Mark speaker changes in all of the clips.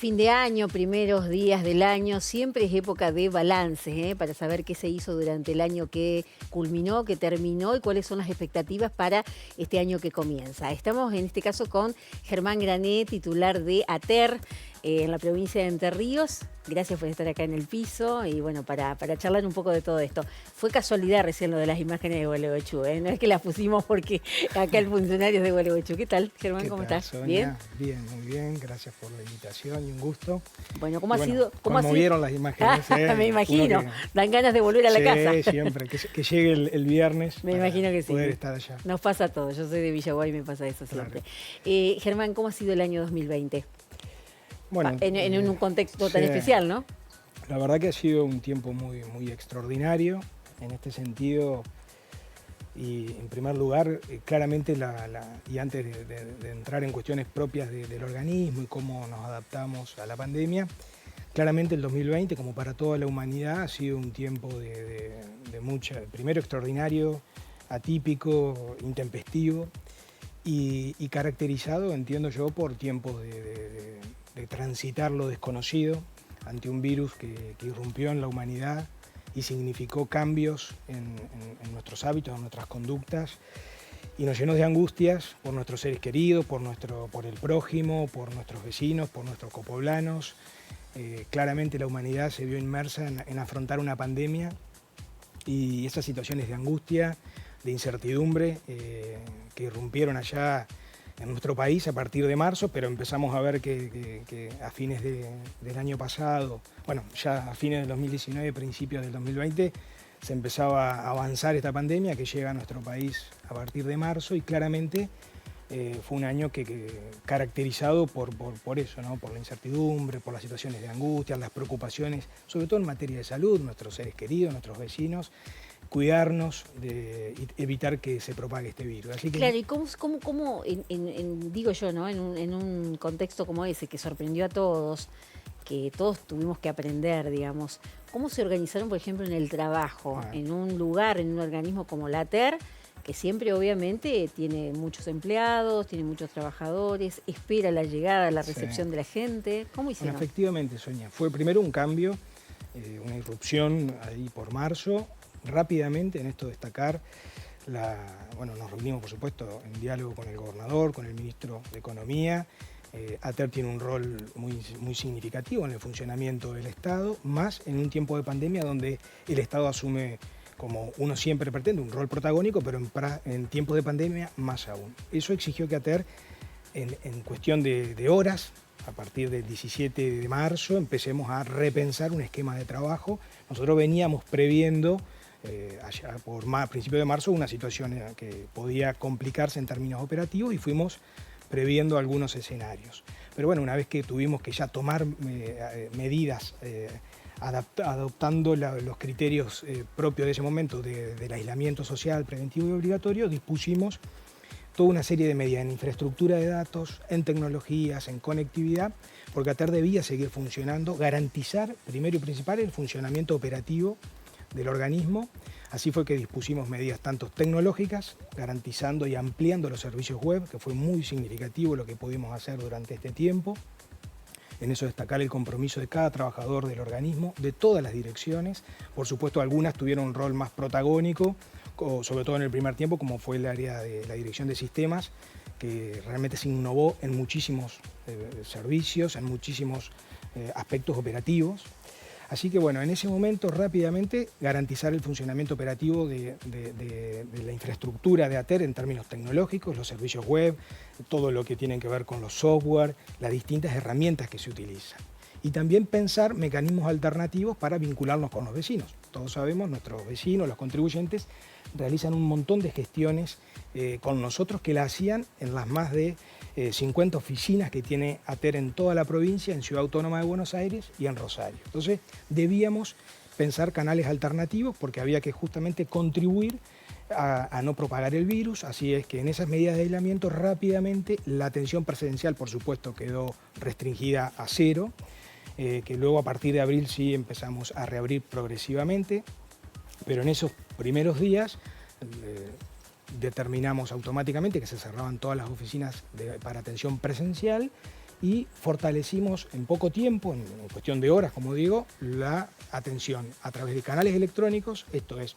Speaker 1: Fin de año, primeros días del año, siempre es época de balance, para saber qué se hizo durante el año que culminó, que terminó y cuáles son las expectativas para este año que comienza. Estamos en este caso con Germán Grané, titular de ATER, en la provincia de Entre Ríos. Gracias por estar acá en el piso y bueno, para charlar un poco de todo esto. Fue casualidad recién lo de las imágenes de Gualeguaychú, no es que las pusimos porque acá el funcionario es de Gualeguaychú. ¿Qué tal, Germán? ¿Cómo estás?
Speaker 2: Sonia?
Speaker 1: ¿Bien?
Speaker 2: Bien, muy bien. Gracias por la invitación y un gusto.
Speaker 1: Bueno, ¿cómo ha sido?
Speaker 2: Conmovieron las imágenes.
Speaker 1: Me imagino. Dan ganas de volver a la casa.
Speaker 2: Sí, siempre. Que llegue el viernes.
Speaker 1: Me imagino que sí.
Speaker 2: Poder estar allá.
Speaker 1: Nos pasa a todos. Yo soy de Villaguay y me pasa eso siempre. Germán, ¿cómo ha sido el año 2020?
Speaker 2: Bueno,
Speaker 1: en un contexto tan especial, ¿no?
Speaker 2: La verdad que ha sido un tiempo muy, muy extraordinario en este sentido. Y en primer lugar, claramente, y antes de entrar en cuestiones propias del organismo y cómo nos adaptamos a la pandemia, claramente el 2020, como para toda la humanidad, ha sido un tiempo de primero extraordinario, atípico, intempestivo y caracterizado, entiendo yo, por tiempos de transitar lo desconocido ante un virus que irrumpió en la humanidad y significó cambios en nuestros hábitos, en nuestras conductas, y nos llenó de angustias por nuestros seres queridos, por el prójimo, por nuestros vecinos, por nuestros copoblanos. Claramente la humanidad se vio inmersa en afrontar una pandemia y esas situaciones de angustia, de incertidumbre que irrumpieron allá en nuestro país a partir de marzo, pero empezamos a ver que a fines del año pasado, bueno, ya a fines del 2019, principios del 2020, se empezaba a avanzar esta pandemia que llega a nuestro país a partir de marzo y claramente fue un año caracterizado por eso, ¿no? Por la incertidumbre, por las situaciones de angustia, las preocupaciones, sobre todo en materia de salud, nuestros seres queridos, nuestros vecinos, cuidarnos de evitar que se propague este virus. Así que,
Speaker 1: claro, ¿y cómo digo yo, ¿no? En un contexto como ese que sorprendió a todos, que todos tuvimos que aprender, digamos, ¿cómo se organizaron, por ejemplo, en el trabajo, en un lugar, en un organismo como la ATER, que siempre obviamente tiene muchos empleados, tiene muchos trabajadores, espera la llegada, la recepción de la gente? ¿Cómo hicieron?
Speaker 2: Bueno, efectivamente, Sonia, fue primero un cambio, una irrupción ahí por marzo. Rápidamente en esto destacar, nos reunimos por supuesto en diálogo con el gobernador, con el ministro de Economía. ATER tiene un rol muy, muy significativo en el funcionamiento del Estado, más en un tiempo de pandemia donde el Estado asume, como uno siempre pretende, un rol protagónico, pero en tiempos de pandemia más aún. Eso exigió que ATER, en cuestión de horas, a partir del 17 de marzo, empecemos a repensar un esquema de trabajo. Nosotros veníamos previendo allá por principio de marzo una situación que podía complicarse en términos operativos y fuimos previendo algunos escenarios. Pero bueno, una vez que tuvimos que ya tomar medidas adoptando los criterios propios de ese momento del aislamiento social, preventivo y obligatorio, dispusimos toda una serie de medidas en infraestructura de datos, en tecnologías, en conectividad, porque ATER debía seguir funcionando, garantizar, primero y principal, el funcionamiento operativo del organismo. Así fue que dispusimos medidas tanto tecnológicas, garantizando y ampliando los servicios web, que fue muy significativo lo que pudimos hacer durante este tiempo. En eso destacar el compromiso de cada trabajador del organismo, de todas las direcciones. Por supuesto, algunas tuvieron un rol más protagónico, sobre todo en el primer tiempo, como fue el área de la dirección de sistemas, que realmente se innovó en muchísimos servicios, en muchísimos aspectos operativos. Así que bueno, en ese momento rápidamente garantizar el funcionamiento operativo de la infraestructura de ATER en términos tecnológicos, los servicios web, todo lo que tiene que ver con los software, las distintas herramientas que se utilizan. Y también pensar mecanismos alternativos para vincularnos con los vecinos. Todos sabemos, nuestros vecinos, los contribuyentes, realizan un montón de gestiones con nosotros que la hacían en las más de 50 oficinas que tiene ATER en toda la provincia, en Ciudad Autónoma de Buenos Aires y en Rosario. Entonces debíamos pensar canales alternativos porque había que justamente contribuir a no propagar el virus, así es que en esas medidas de aislamiento rápidamente la atención presencial por supuesto quedó restringida a 0, que luego a partir de abril sí empezamos a reabrir progresivamente, pero en esos primeros días determinamos automáticamente que se cerraban todas las oficinas para atención presencial y fortalecimos en poco tiempo, en cuestión de horas, como digo, la atención a través de canales electrónicos, esto es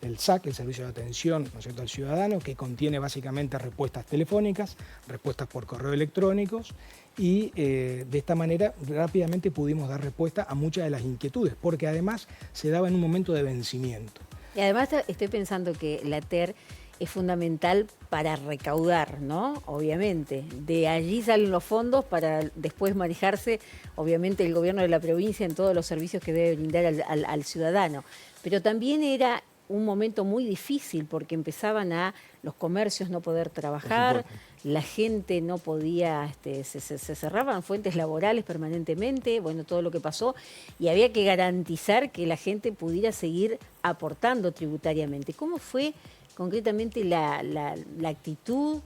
Speaker 2: el SAC, el Servicio de Atención, ¿no es cierto?, al Ciudadano, que contiene básicamente respuestas telefónicas, respuestas por correo electrónicos, y de esta manera rápidamente pudimos dar respuesta a muchas de las inquietudes, porque además se daba en un momento de vencimiento.
Speaker 1: Y además estoy pensando que la TER es fundamental para recaudar, ¿no? Obviamente. De allí salen los fondos para después manejarse, obviamente, el gobierno de la provincia en todos los servicios que debe brindar al ciudadano. Pero también era un momento muy difícil porque empezaban a los comercios no poder trabajar, la gente no podía, se cerraban fuentes laborales permanentemente, bueno, todo lo que pasó, y había que garantizar que la gente pudiera seguir aportando tributariamente. ¿Cómo fue concretamente la actitud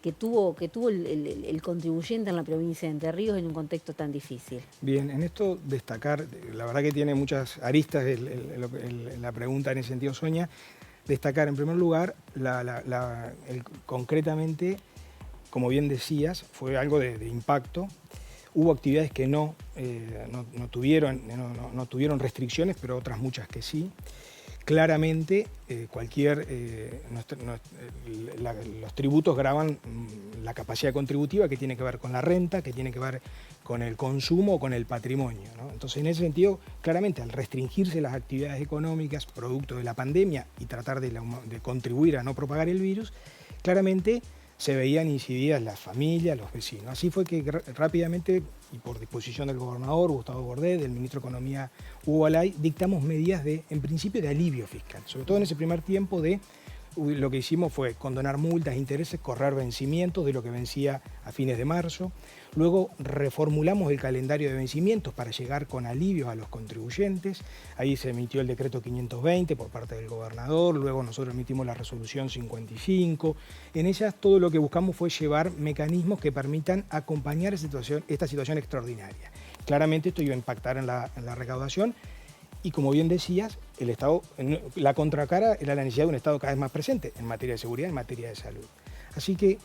Speaker 1: que tuvo el contribuyente en la provincia de Entre Ríos en un contexto tan difícil?
Speaker 2: Bien, en esto destacar, la verdad que tiene muchas aristas la pregunta en ese sentido, Sonia. Destacar en primer lugar, concretamente, como bien decías, fue algo de impacto. Hubo actividades que no tuvieron restricciones, pero otras muchas que sí. Claramente, los tributos gravan la capacidad contributiva que tiene que ver con la renta, que tiene que ver con el consumo o con el patrimonio, ¿no? Entonces, en ese sentido, claramente, al restringirse las actividades económicas producto de la pandemia y tratar de contribuir a no propagar el virus, claramente se veían incididas las familias, los vecinos. Así fue que rápidamente, y por disposición del gobernador Gustavo Bordet, del ministro de Economía Hugo Alay, dictamos medidas en principio de alivio fiscal. Sobre todo en ese primer tiempo lo que hicimos fue condonar multas, intereses, correr vencimientos de lo que vencía a fines de marzo. Luego reformulamos el calendario de vencimientos para llegar con alivios a los contribuyentes. Ahí se emitió el decreto 520 por parte del gobernador, luego nosotros emitimos la resolución 55. En ellas todo lo que buscamos fue llevar mecanismos que permitan acompañar esta situación extraordinaria. Claramente esto iba a impactar en la recaudación. Y como bien decías, el Estado, la contracara era la necesidad de un Estado cada vez más presente en materia de seguridad, en materia de salud. Así que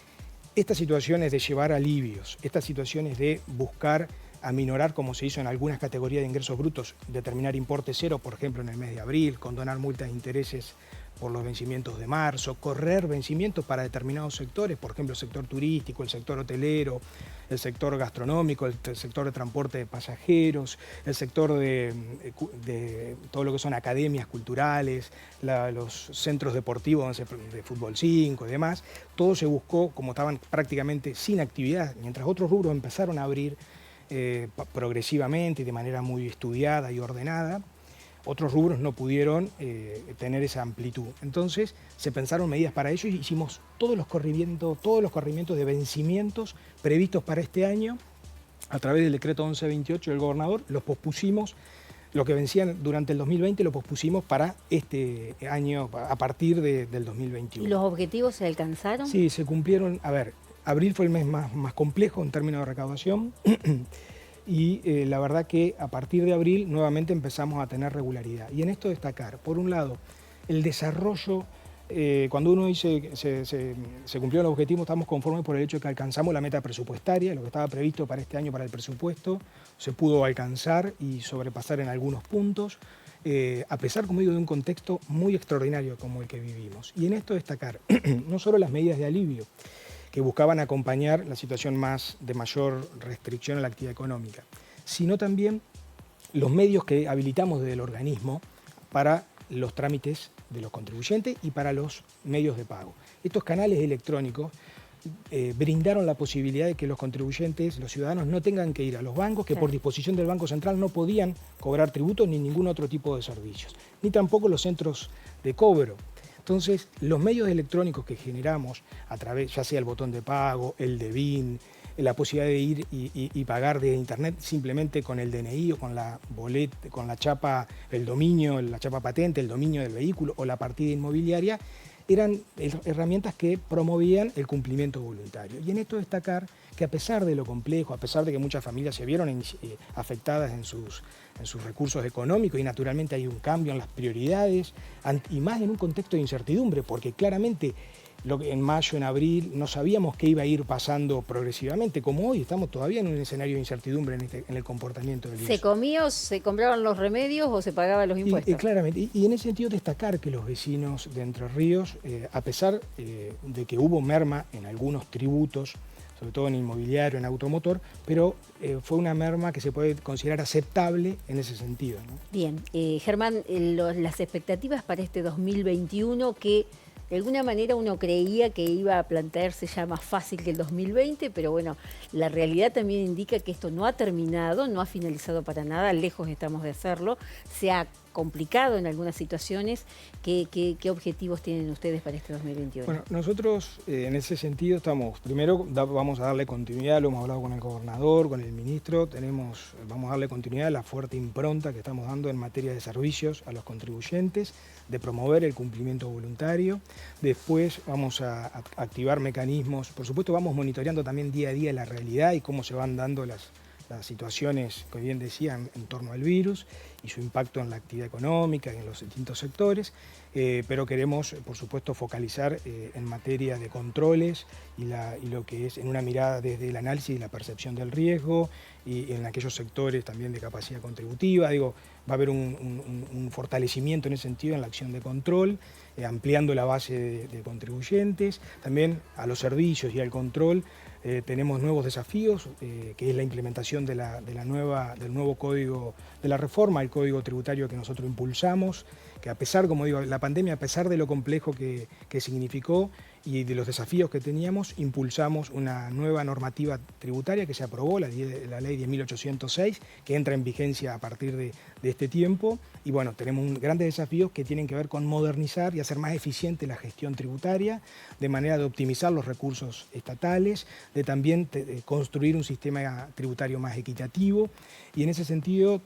Speaker 2: estas situaciones de llevar alivios, estas situaciones de buscar aminorar, como se hizo en algunas categorías de ingresos brutos, determinar importe cero, por ejemplo, en el mes de abril, condonar multas e intereses por los vencimientos de marzo, correr vencimientos para determinados sectores, por ejemplo, el sector turístico, el sector hotelero, el sector gastronómico, el sector de transporte de pasajeros, el sector de todo lo que son academias culturales, los centros deportivos de fútbol 5 y demás. Todo se buscó, como estaban prácticamente sin actividad, mientras otros rubros empezaron a abrir progresivamente y de manera muy estudiada y ordenada. Otros rubros no pudieron tener esa amplitud. Entonces se pensaron medidas para ello y hicimos todos los corrimientos de vencimientos previstos para este año a través del decreto 1128 del gobernador. Los pospusimos, lo que vencían durante el 2020 lo pospusimos para este año a partir del 2021.
Speaker 1: ¿Y los objetivos se alcanzaron?
Speaker 2: Sí, se cumplieron. A ver, abril fue el mes más complejo en términos de recaudación. Y la verdad que a partir de abril nuevamente empezamos a tener regularidad. Y en esto destacar, por un lado, el desarrollo, cuando uno dice que se cumplieron los objetivos, estamos conformes por el hecho de que alcanzamos la meta presupuestaria, lo que estaba previsto para este año para el presupuesto, se pudo alcanzar y sobrepasar en algunos puntos, a pesar, como digo, de un contexto muy extraordinario como el que vivimos. Y en esto destacar no solo las medidas de alivio, que buscaban acompañar la situación de mayor restricción a la actividad económica, sino también los medios que habilitamos desde el organismo para los trámites de los contribuyentes y para los medios de pago. Estos canales electrónicos brindaron la posibilidad de que los contribuyentes, los ciudadanos, no tengan que ir a los bancos, que por disposición del Banco Central no podían cobrar tributos ni ningún otro tipo de servicios, ni tampoco los centros de cobro. Entonces, los medios electrónicos que generamos a través, ya sea el botón de pago, el DEBIN, la posibilidad de ir y pagar de internet simplemente con el DNI o con la boleta, con la chapa, el dominio, la chapa patente, el dominio del vehículo o la partida inmobiliaria, eran herramientas que promovían el cumplimiento voluntario. Y en esto destacar que a pesar de lo complejo, a pesar de que muchas familias se vieron afectadas en sus recursos económicos y naturalmente hay un cambio en las prioridades y más en un contexto de incertidumbre, porque claramente en mayo, en abril, no sabíamos qué iba a ir pasando progresivamente, como hoy estamos todavía en un escenario de incertidumbre en el comportamiento del virus.
Speaker 1: ¿Se comía o se compraban los remedios o se pagaban los impuestos?
Speaker 2: Claramente, y en ese sentido destacar que los vecinos de Entre Ríos, a pesar de que hubo merma en algunos tributos, sobre todo en inmobiliario, en automotor, pero fue una merma que se puede considerar aceptable en ese sentido, ¿no?
Speaker 1: Bien, Germán, las expectativas para este 2021 que de alguna manera uno creía que iba a plantearse ya más fácil que el 2020, pero bueno, la realidad también indica que esto no ha terminado, no ha finalizado para nada, lejos estamos de hacerlo, se ha complicado en algunas situaciones. ¿Qué objetivos tienen ustedes para este 2021?
Speaker 2: Bueno, nosotros en ese sentido primero vamos a darle continuidad, lo hemos hablado con el gobernador, con el ministro, vamos a darle continuidad a la fuerte impronta que estamos dando en materia de servicios a los contribuyentes, de promover el cumplimiento voluntario. Después vamos a activar mecanismos, por supuesto vamos monitoreando también día a día la realidad y cómo se van dando las situaciones que bien decían en torno al virus y su impacto en la actividad económica y en los distintos sectores, pero queremos, por supuesto, focalizar en materia de controles y lo que es en una mirada desde el análisis y la percepción del riesgo y en aquellos sectores también de capacidad contributiva. Digo, va a haber un fortalecimiento en ese sentido en la acción de control, ampliando la base de contribuyentes, también a los servicios y al control. Tenemos nuevos desafíos, que es la implementación del nuevo código, de la reforma al código tributario que nosotros impulsamos, que a pesar, como digo, la pandemia, a pesar de lo complejo que significó y de los desafíos que teníamos, impulsamos una nueva normativa tributaria que se aprobó, la ley 10.806, que entra en vigencia a partir de este tiempo. Y bueno, tenemos grandes desafíos que tienen que ver con modernizar y hacer más eficiente la gestión tributaria, de manera de optimizar los recursos estatales, de también construir un sistema tributario más equitativo. Y en ese sentido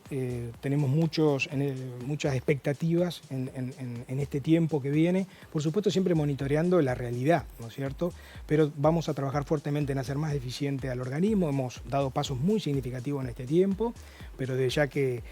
Speaker 2: tenemos muchas expectativas en este tiempo que viene, por supuesto siempre monitoreando la realidad, ¿no es cierto? Pero vamos a trabajar fuertemente en hacer más eficiente al organismo, hemos dado pasos muy significativos en este tiempo, pero de ya que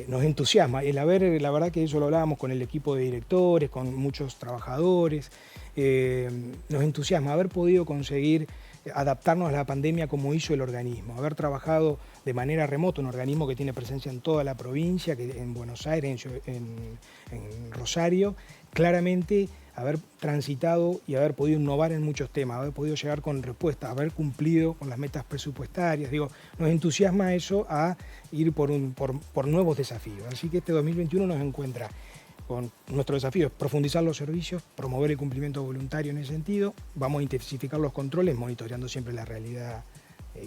Speaker 2: nos entusiasma la verdad que eso lo hablábamos con el equipo de directores, con muchos trabajadores, nos entusiasma haber podido conseguir adaptarnos a la pandemia como hizo el organismo, haber trabajado de manera remota, un organismo que tiene presencia en toda la provincia, en Buenos Aires, en Rosario, claramente haber transitado y haber podido innovar en muchos temas, haber podido llegar con respuestas, haber cumplido con las metas presupuestarias. Digo, nos entusiasma eso a ir por nuevos desafíos. Así que este 2021 nos encuentra con nuestro desafío es profundizar los servicios, promover el cumplimiento voluntario en ese sentido, vamos a intensificar los controles, monitoreando siempre la realidad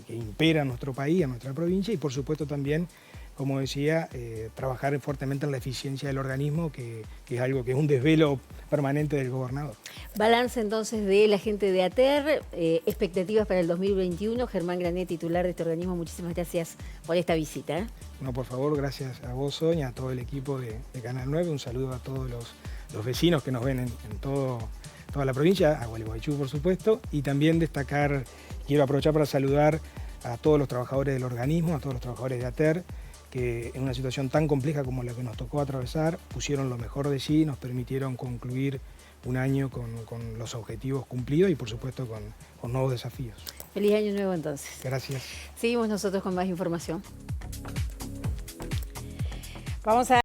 Speaker 2: que impera en nuestro país, en nuestra provincia, y por supuesto también, como decía, trabajar fuertemente en la eficiencia del organismo, que es algo que es un desvelo permanente del gobernador.
Speaker 1: Balance entonces de la gente de ATER, expectativas para el 2021. Germán Granet, titular de este organismo, muchísimas gracias por esta visita.
Speaker 2: No, por favor, gracias a vos, Sonia, a todo el equipo de Canal 9, un saludo a todos los vecinos que nos ven en toda la provincia, a Gualeguaychú por supuesto, y también destacar, quiero aprovechar para saludar a todos los trabajadores del organismo, a todos los trabajadores de ATER, que en una situación tan compleja como la que nos tocó atravesar, pusieron lo mejor de sí, nos permitieron concluir un año con los objetivos cumplidos y por supuesto con nuevos desafíos.
Speaker 1: Feliz año nuevo entonces.
Speaker 2: Gracias.
Speaker 1: Seguimos nosotros con más información. Vamos a